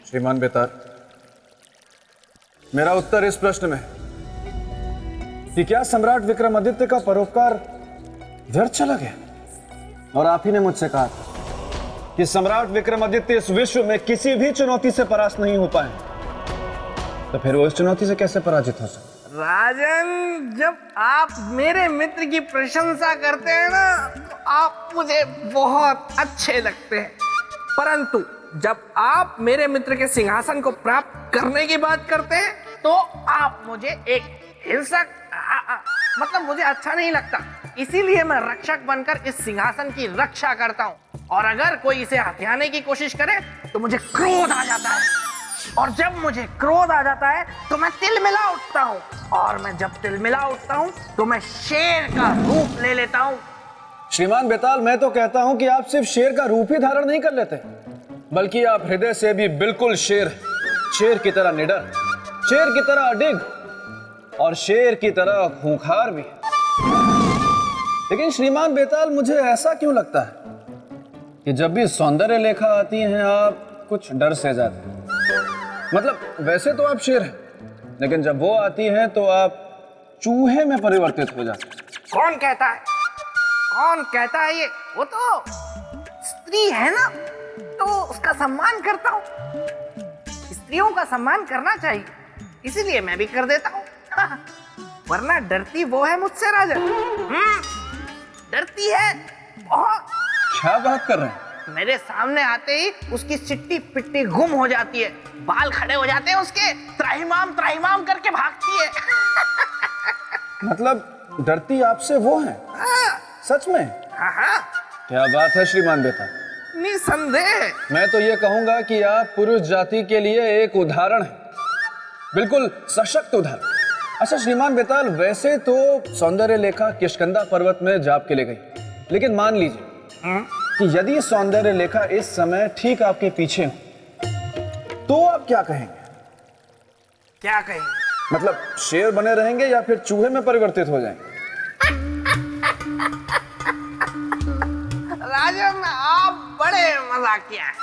श्रीमान बेताल, मेरा उत्तर इस प्रश्न में कि क्या सम्राट विक्रमादित्य का परोपकार व्यर्थ चला गया? और आप ही ने मुझसे कहा था कि सम्राट विक्रमादित्य इस विश्व में किसी भी चुनौती से परास्त नहीं हो पाए, तो फिर वो इस चुनौती से कैसे पराजित हो सकते? राजन, जब आप मेरे मित्र की प्रशंसा करते हैं ना, तो आप मुझे बहुत अच्छे लगते हैं, परंतु जब आप मेरे मित्र के सिंहासन को प्राप्त करने की बात करते हैं तो आप मुझे एक हिंसक मतलब मुझे अच्छा नहीं लगता। इसीलिए मैं रक्षक बनकर इस सिंहासन की रक्षा करता हूँ, और अगर कोई इसे हथियाने की कोशिश करे तो मुझे क्रोध आ जाता है, और जब मुझे क्रोध आ जाता है तो मैं तिलमिला उठता हूँ, और मैं जब तिलमिला उठता हूँ तो मैं शेर का रूप ले लेता हूँ। श्रीमान बेताल, मैं तो कहता हूं कि आप सिर्फ शेर का रूप ही धारण नहीं कर लेते, बल्कि आप हृदय से भी बिल्कुल शेर की तरह निडर, शेर की तरह अडिग और शेर की तरह खूंखार भी। लेकिन श्रीमान बेताल, मुझे ऐसा क्यों लगता है कि जब भी सौंदर्य लेखा आती हैं आप कुछ डर से जाते हैं? मतलब वैसे तो आप शेर हैं, लेकिन जब वो आती हैं तो आप चूहे में परिवर्तित हो जाते हैं। कौन कहता है? कौन कहता है ये? वो तो स्त्री है ना, तो उसका सम्मान करता हूँ। स्त्रियों का सम्मान करना चाहिए, इसीलिए मैं भी कर देता हूँ। वरना डरती वो है मुझसे राजन। डरती है बहुत। क्या बात कर रहे हैं? मेरे सामने आते ही उसकी चिट्टी पिट्टी गुम हो जाती है, बाल खड़े हो जाते हैं उसके, त्राहिमाम करके भागती है। मतलब डरती आपसे वो है? सच में? हाँ। क्या बात है श्रीमान बेताल, निसंदेह। मैं तो ये कहूंगा कि आप पुरुष जाति के लिए एक उदाहरण है, बिल्कुल सशक्त उदाहरण। अच्छा श्रीमान बेताल, वैसे तो सौंदर्य लेखा किष्किंधा पर्वत में जाप के ले गई, लेकिन मान लीजिए कि यदि सौंदर्य लेखा इस समय ठीक आपके पीछे हो, तो आप क्या कहेंगे? क्या कहेंगे? मतलब शेर बने रहेंगे या फिर चूहे में परिवर्तित हो जाएंगे? राजन, आप बड़े मजाकिया हैं।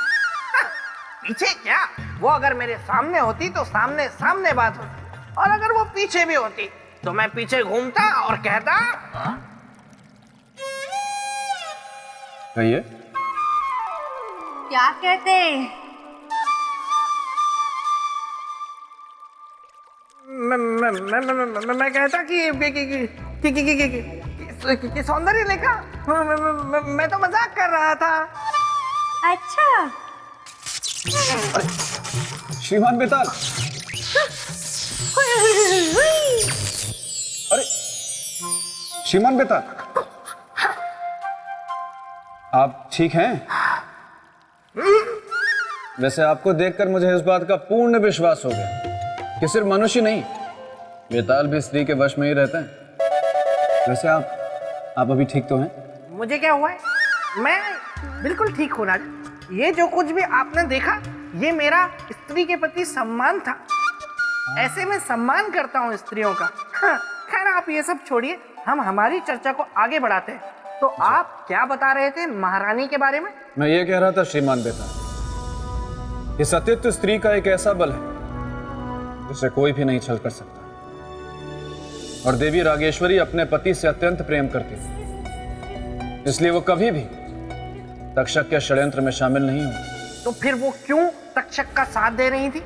पीछे क्या, वो अगर मेरे सामने होती तो सामने सामने बात होती, और अगर वो पीछे भी होती तो मैं पीछे घूमता और कहता। कहिए। क्या कहते? मैं कहता कि सौंदर्य लेखा, मैं तो मजाक कर रहा था। अच्छा। श्रीमान बेताल, अरे श्रीमान बेताल, आप ठीक हैं? वैसे आपको देखकर मुझे इस बात का पूर्ण विश्वास हो गया कि सिर्फ मनुष्य नहीं, बेताल भी स्त्री के वश में ही रहते हैं। वैसे आप अभी ठीक तो हैं? मुझे क्या हुआ है? मैं बिल्कुल ठीक हूँ राजन। ये जो कुछ भी आपने देखा, ये मेरा स्त्री के प्रति सम्मान था। ऐसे में सम्मान करता हूँ स्त्रियों का। खैर आप ये सब छोड़िए, हम हमारी चर्चा को आगे बढ़ाते हैं। तो आप क्या बता रहे थे महारानी के बारे में? मैं ये कह रहा था श्रीमान बेताल, कि सतीत्व स्त्री का एक ऐसा बल है जिसे कोई भी नहीं छल कर सकता, और देवी रागेश्वरी अपने पति से अत्यंत प्रेम करती थी, इसलिए वो कभी भी तक्षक के षड्यंत्र में शामिल नहीं हुई। तो फिर वो क्यों तक्षक का साथ दे रही थी?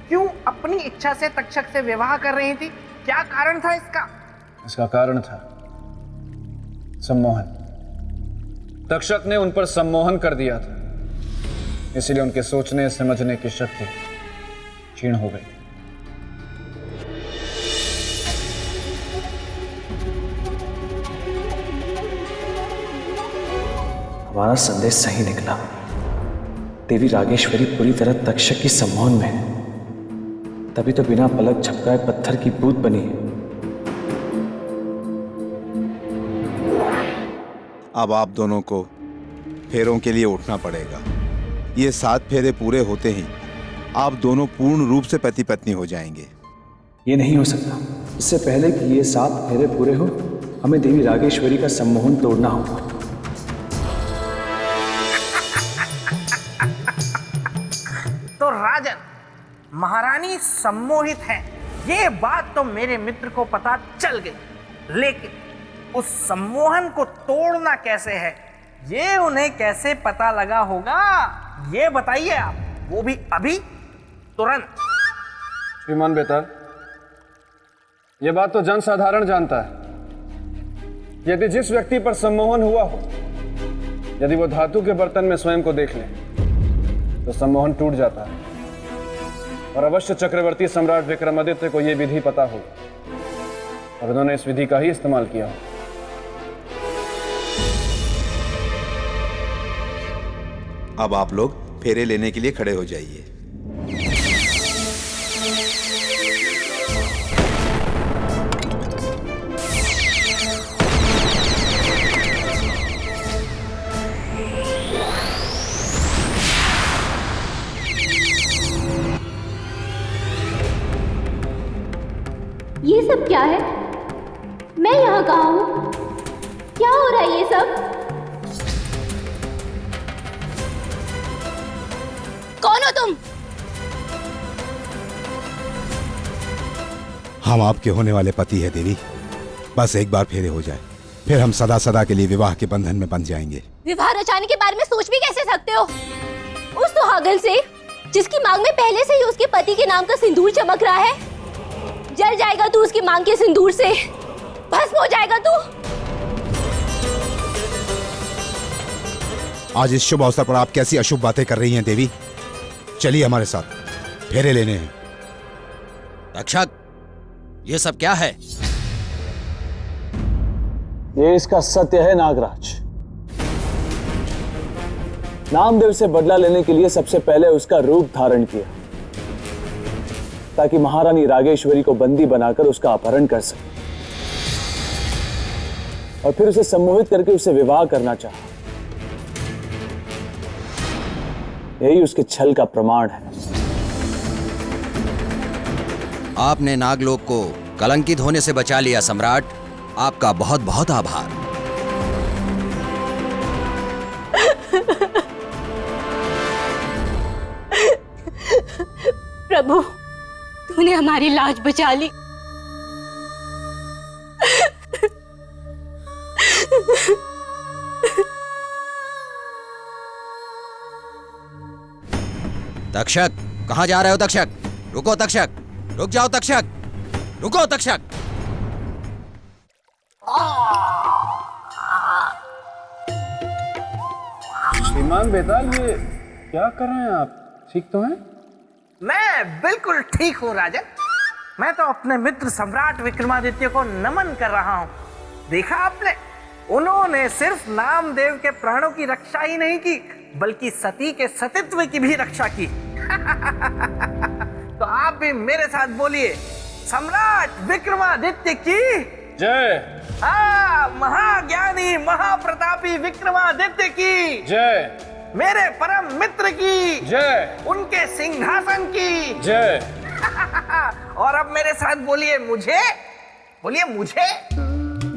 क्यों अपनी इच्छा से तक्षक से विवाह कर रही थी? क्या कारण था इसका? इसका कारण था सम्मोहन। तक्षक ने उन पर सम्मोहन कर दिया था, इसलिए उनके सोचने समझने की शक्ति क्षीण हो गई। हमारा संदेश सही निकला। देवी रागेश्वरी पूरी तरह तक्षक की सम्मोहन में है, तभी तो बिना पलक झपकाए पत्थर की बूंद बनी है। अब आप दोनों को फेरों के लिए उठना पड़ेगा। ये 7 फेरे पूरे होते ही आप दोनों पूर्ण रूप से पति पत्नी हो जाएंगे। ये नहीं हो सकता। इससे पहले कि ये 7 फेरे पूरे हो, हमें देवी रागेश्वरी का सम्मोहन तोड़ना होगा। तो राजन, महारानी सम्मोहित हैं, ये बात तो मेरे मित्र को पता चल गई, लेकिन उस सम्मोहन को तोड़ना कैसे है, ये उन्हें कैसे पता लगा होगा, ये बताइए आप, वो भी अभी, तुरंत। श्रीमान बेताल, ये बात तो जनसाधारण जानता है। यदि जिस व्यक्ति पर सम्मोहन हुआ हो, यदि वो धातु के बर्तन में स्वयं को देख ले, तो सम्मोहन टूट जाता है। और अवश्य चक्रवर्ती सम्राट विक्रमादित्य को यह विधि पता होगा और उन्होंने इस विधि का ही इस्तेमाल किया हो। अब आप लोग फेरे लेने के लिए खड़े हो जाइए। ये सब क्या है? मैं यहाँ कहाँ हूँ? क्या हो रहा है ये सब? कौन हो तुम? हम आपके होने वाले पति है देवी। बस एक बार फेरे हो जाए, फिर हम सदा सदा के लिए विवाह के बंधन में बंध जाएंगे। विवाह रचाने के बारे में सोच भी कैसे सकते हो? उस सुहागन से जिसकी मांग में पहले से ही उसके पति के नाम का सिंदूर चमक रहा है, जल जाएगा तू उसकी मांग के सिंदूर से, भस्म हो जाएगा तू। आज इस शुभ अवसर पर आप कैसी अशुभ बातें कर रही हैं देवी? चलिए हमारे साथ, फेरे लेने हैं। तक्षक, ये सब क्या है? ये इसका सत्य है नागराज। नामदेव से बदला लेने के लिए सबसे पहले उसका रूप धारण किया, ताकि महारानी रागेश्वरी को बंदी बनाकर उसका अपहरण कर सके और फिर उसे सम्मोहित करके उससे विवाह करना चाहा। यही उसके छल का प्रमाण है। आपने नागलोक को कलंकित होने से बचा लिया सम्राट, आपका बहुत बहुत आभार। प्रभु, तूने हमारी लाज बचा ली। तक्षक, कहां जा रहे हो तक्षक? रुको तक्षक, रुक जाओ तक्षक, रुको तक्षक। श्रीमान बेताल, ये क्या कर रहे हैं आप? ठीक तो हैं? मैं बिल्कुल ठीक हूँ राजन। मैं तो अपने मित्र सम्राट विक्रमादित्य को नमन कर रहा हूँ। देखा आपने, उन्होंने सिर्फ नामदेव के प्राणों की रक्षा ही नहीं की, बल्कि सती के सतीत्व की भी रक्षा की। तो आप भी मेरे साथ बोलिए, सम्राट विक्रमादित्य की जय। महाज्ञानी महाप्रतापी विक्रमादित्य की जय। मेरे परम मित्र की जय। उनके सिंहासन की जय। और अब मेरे साथ बोलिए, मुझे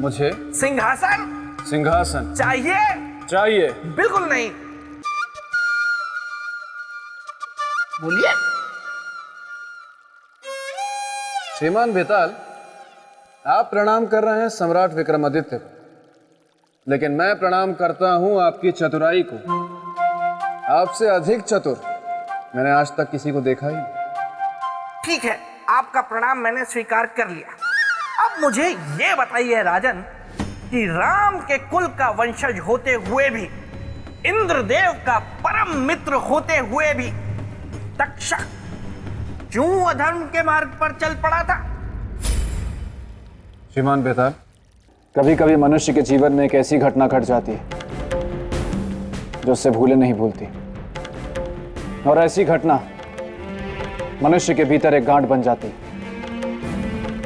मुझे सिंहासन सिंहासन चाहिए? चाहिए। बिल्कुल नहीं। बोलिए। श्रीमान बेताल, आप प्रणाम कर रहे हैं सम्राट विक्रमादित्य को, लेकिन मैं प्रणाम करता हूं आपकी चतुराई को। आपसे अधिक चतुर मैंने आज तक किसी को देखा ही नहीं। ठीक है, आपका प्रणाम मैंने स्वीकार कर लिया। अब मुझे ये बताइए राजन, कि राम के कुल का वंशज होते हुए भी, इंद्रदेव का परम मित्र होते हुए भी, तक्षक क्यों अधर्म के मार्ग पर चल पड़ा था? श्रीमान बेताल, कभी कभी मनुष्य के जीवन में एक ऐसी घटना घट जाती है जो उससे भूले नहीं भूलती, और ऐसी घटना मनुष्य के भीतर एक गांठ बन जाती है।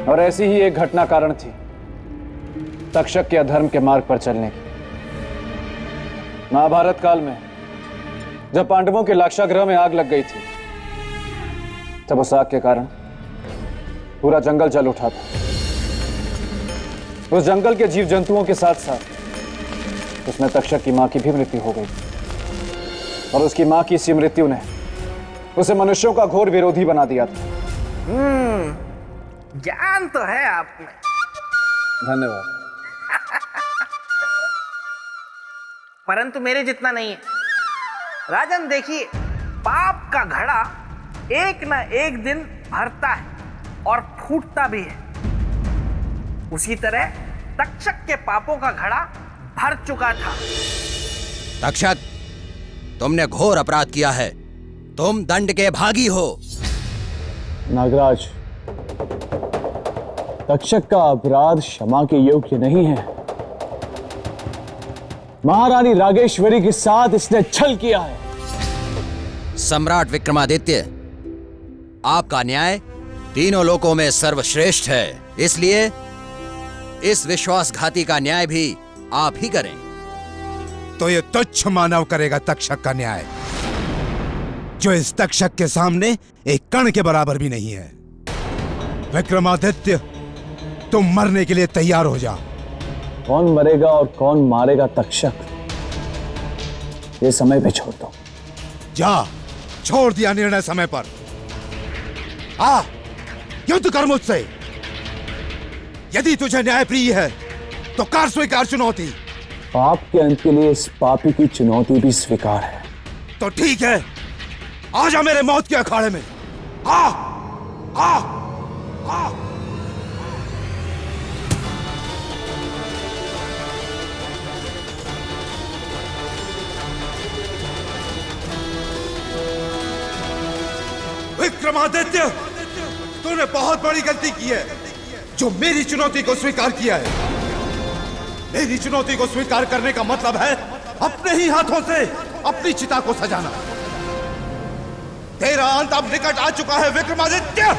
और ऐसी ही एक घटना कारण थी तक्षक के अधर्म के मार्ग पर चलने की। महाभारत काल में जब पांडवों के लाक्षागृह में आग लग गई थी, तब उस आग के कारण पूरा जंगल जल उठा था। उस जंगल के जीव जंतुओं के साथ साथ उसमें तक्षक की मां की भी मृत्यु हो गई, और उसकी मां की इसी मृत्यु ने उसे मनुष्यों का घोर विरोधी बना दिया था। ज्ञान तो है आप में। धन्यवाद। परंतु मेरे जितना नहीं है। राजन देखिए, पाप का घड़ा एक ना एक दिन भरता है और फूटता भी है। उसी तरह तक्षक के पापों का घड़ा भर चुका था। तक्षक, तुमने घोर अपराध किया है। तुम दंड के भागी हो। नागराज, तक्षक का अपराध क्षमा के योग्य नहीं है। महारानी रागेश्वरी के साथ इसने छल किया है। सम्राट विक्रमादित्य, आपका न्याय तीनों लोकों में सर्वश्रेष्ठ है, इसलिए इस विश्वासघाती का न्याय भी आप ही करें। तो ये तुच्छ मानव करेगा तक्षक का न्याय, जो इस तक्षक के सामने एक कण के बराबर भी नहीं है। विक्रमादित्य, तुम मरने के लिए तैयार हो जा। कौन मरेगा और कौन मारेगा तक्षक, ये समय पे छोड़ दो। जा, छोड़ दिया निर्णय समय पर। आ, युद्ध कर मुझसे। यदि तुझे न्याय प्रिय है तो कर स्वीकार चुनौती। पाप के अंत के लिए इस पापी की चुनौती भी स्वीकार है। तो ठीक है, आजा मेरे मौत के अखाड़े में। आ, आ, आ। विक्रमादित्य, तूने बहुत बड़ी गलती की है जो मेरी चुनौती को स्वीकार किया है। मेरी चुनौती को स्वीकार करने का मतलब है अपने ही हाथों से अपनी चिता को सजाना। तेरा अंत अब निकट आ चुका है विक्रमादित्य।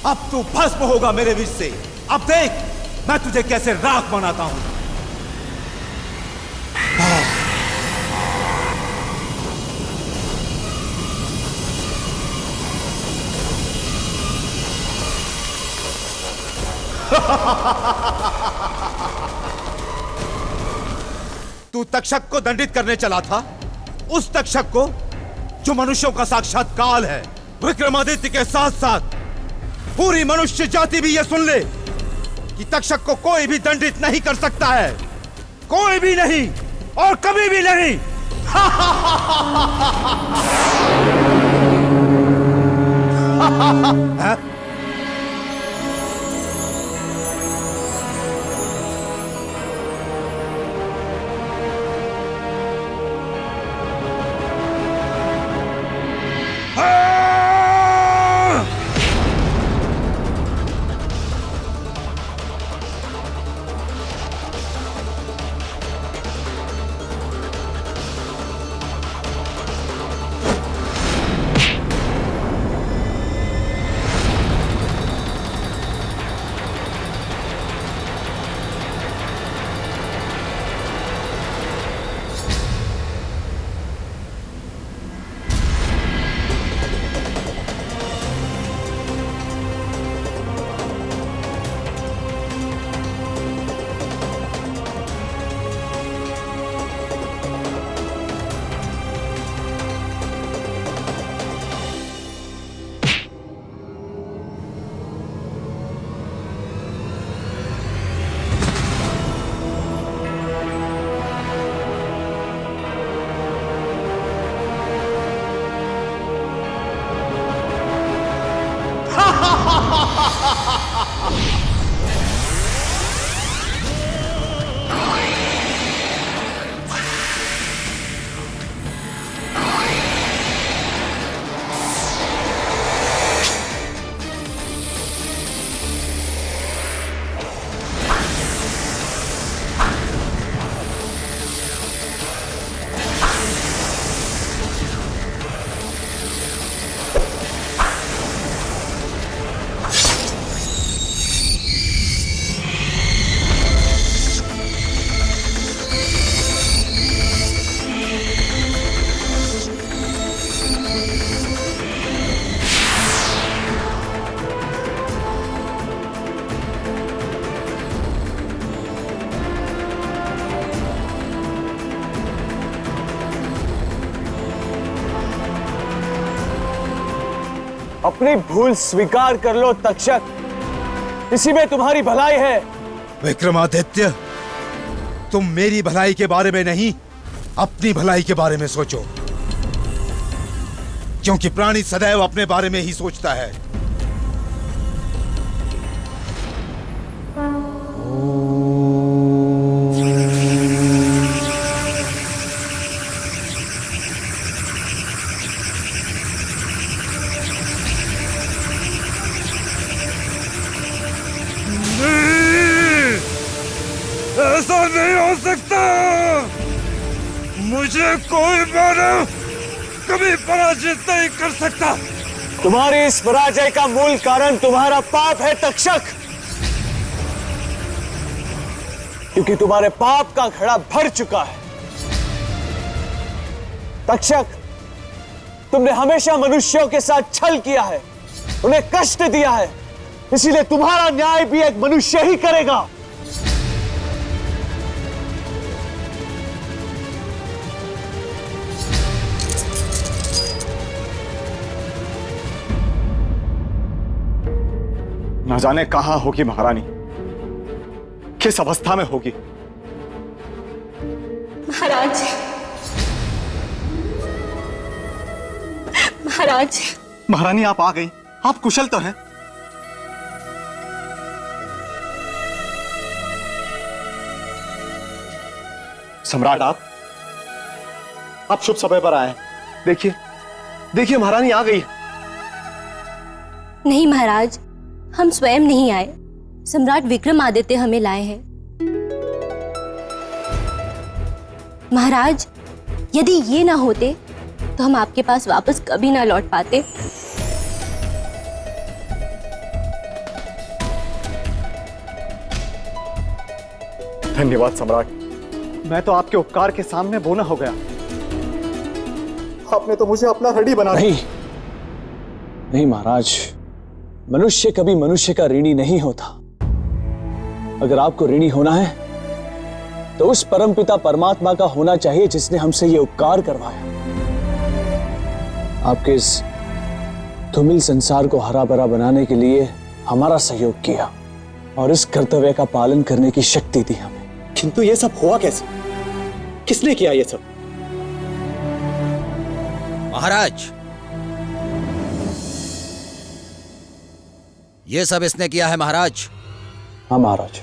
अब तू भस्म होगा मेरे विष से। अब देख मैं तुझे कैसे राख बनाता हूं। तू तक्षक को दंडित करने चला था, उस तक्षक को जो मनुष्यों का साक्षात काल है। विक्रमादित्य के साथ साथ पूरी मनुष्य जाति भी यह सुन ले कि तक्षक को कोई भी दंडित नहीं कर सकता है, कोई भी नहीं और कभी भी नहीं। अपनी भूल स्वीकार कर लो तक्षक, इसी में तुम्हारी भलाई है। विक्रमादित्य, तुम मेरी भलाई के बारे में नहीं, अपनी भलाई के बारे में सोचो, क्योंकि प्राणी सदैव अपने बारे में ही सोचता है। ऐसा नहीं हो सकता। मुझे कोई मानव कभी पराजित नहीं कर सकता। तुम्हारी इस पराजय का मूल कारण तुम्हारा पाप है तक्षक, क्योंकि तुम्हारे पाप का घड़ा भर चुका है। तक्षक, तुमने हमेशा मनुष्यों के साथ छल किया है, उन्हें कष्ट दिया है, इसीलिए तुम्हारा न्याय भी एक मनुष्य ही करेगा। न जाने कहां होगी महारानी, किस अवस्था में होगी। महाराज, महाराज। महारानी आप आ गई, आप कुशल तो हैं? सम्राट, आप शुभ समय पर आए। देखिए देखिए महारानी आ गई। नहीं महाराज, हम स्वयं नहीं आए, सम्राट विक्रमादित्य हमें लाए हैं। महाराज, यदि ये ना होते तो हम आपके पास वापस कभी ना लौट पाते। धन्यवाद सम्राट, मैं तो आपके उपकार के सामने बोना हो गया। आपने तो मुझे अपना हड्डी बना दिया। नहीं नहीं महाराज, मनुष्य कभी मनुष्य का ऋणी नहीं होता। अगर आपको ऋणी होना है तो उस परमपिता परमात्मा का होना चाहिए जिसने हमसे ये उपकार करवाया, आपके इस धूमिल संसार को हरा भरा बनाने के लिए हमारा सहयोग किया और इस कर्तव्य का पालन करने की शक्ति दी हमें। किंतु ये सब हुआ कैसे? किसने किया ये सब? महाराज, ये सब इसने किया है महाराज। हाँ महाराज।